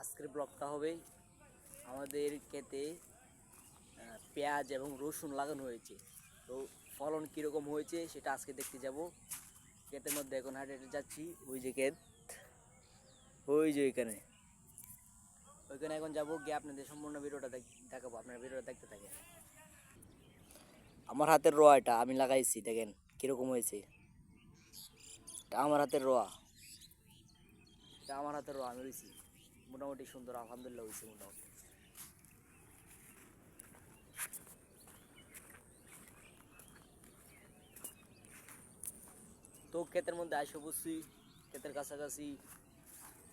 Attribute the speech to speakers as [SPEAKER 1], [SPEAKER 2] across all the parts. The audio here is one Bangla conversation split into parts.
[SPEAKER 1] আজকের ব্লগটা হবে আমাদের ক্ষেতে পেঁয়াজ এবং রসুন লাগানো হয়েছে। তো ফলন কীরকম হয়েছে সেটা আজকে দেখতে যাব। ক্ষেতের মধ্যে এখন হাঁটে হাঁটে যাচ্ছি। ওই যে ক্ষেত, ওই যে ওইখানে এখন যাবো, গিয়ে আপনাদের সম্পূর্ণ ভিডিওটা দেখাবো। আপনারা ভিডিওটা দেখতে থাকেন। আমার হাতের রোয়া এটা আমি লাগাইছি, দেখেন কীরকম হয়েছে। এটা আমার হাতের রোয়া, এটা আমার হাতের রোয়া আমি রয়েছি। মোটামুটি সুন্দর, আলহামদুলিল্লাহ হয়েছে মোটামুটি। তো ক্ষেতের মধ্যে আসে বসছি, ক্ষেতের কাছাকাছি।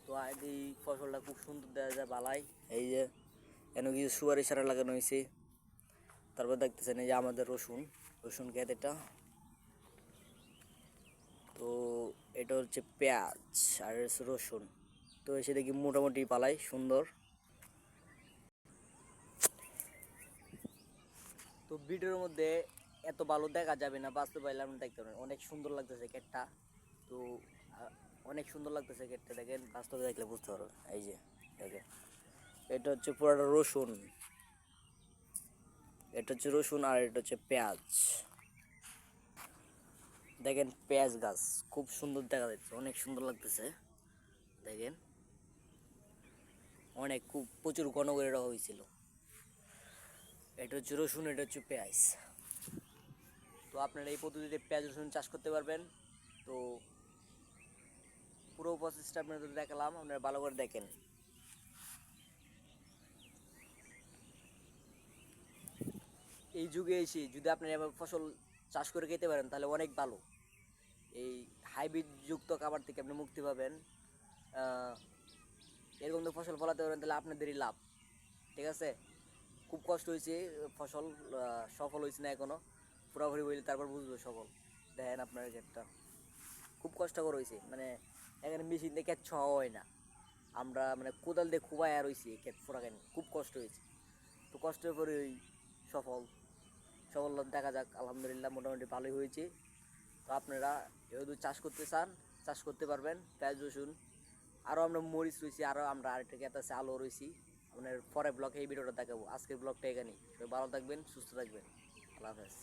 [SPEAKER 1] তো এই ফসলটা খুব সুন্দর দেখা যায়, বালাই। এই যে এনে কিছু সুয়ারি সারা লাগানো হয়েছে। তারপর দেখতেছেন এই যে আমাদের রসুন, রসুন ক্ষেত এটা। তো এটা হচ্ছে পেঁয়াজ আর হচ্ছে রসুন। তো এসে দেখি মোটামুটি পালাই সুন্দর। তো ভিডিওর মধ্যে এত ভালো দেখা যাবে না, বাস্তবে পাইলে আপনি দেখতে পারেন। অনেক সুন্দর লাগতেছে ক্ষেতটা। তো অনেক সুন্দর লাগতেছে ক্ষেতটা, দেখেন বাস্তবে দেখলে বুঝতে পারবেন। এই যে দেখেন, এটা হচ্ছে পুরোটা রসুন, এটা হচ্ছে রসুন আর এটা হচ্ছে পেঁয়াজ। দেখেন পেঁয়াজ গাছ খুব সুন্দর দেখা যাচ্ছে, অনেক সুন্দর লাগতেছে। দেখেন অনেক খুব প্রচুর ঘন করে রাখা হয়েছিল। এটা হচ্ছে রসুন, এটা হচ্ছে পেঁয়াজ। তো আপনারা এই পদ্ধতিতে পেঁয়াজ রসুন চাষ করতে পারবেন। তো পুরো প্রসেসটা আপনাদের দেখালাম, আপনারা ভালো করে দেখেন। এই যুগে এসে যদি আপনারা এভাবে ফসল চাষ করে খেতে পারেন তাহলে অনেক ভালো। এই হাইব্রিড যুক্ত খাবার থেকে আপনি মুক্তি পাবেন। এরকম তো ফসল ফলাতে পারেন তাহলে আপনাদেরই লাভ। ঠিক আছে, খুব কষ্ট হয়েছে, ফসল সফল হয়েছে না এখনো। পুরোপুরি বইলে তারপর বুঝবো সফল। দেখেন আপনার ক্ষেতটা খুব কষ্টকর হয়েছে, মানে এখানে মেশিন দিয়ে ক্ষেত ছোঁয়া হয় না। আমরা মানে কোদাল দিয়ে খুবাই আর হয়েছি ক্ষেত ফোরাকেন, খুব কষ্ট হয়েছে। তো কষ্টের পরে ওই সফল সফল দেখা যাক, আলহামদুলিল্লাহ মোটামুটি ভালোই হয়েছে। তো আপনারা যেহেতু চাষ করতে চান চাষ করতে পারবেন। পেঁয়াজ রসুন, আরও আমরা মরিচ রয়েছি, আরও আমরা আরেকটা ক্ষেত আছে আলু রয়েছি। আপনার পরে ব্লগে এই ভিডিওটা দেখাবো। আজকের ব্লগটা এখানেই। সবাই ভালো থাকবেন, সুস্থ থাকবেন। আল্লাহ হাফেজ।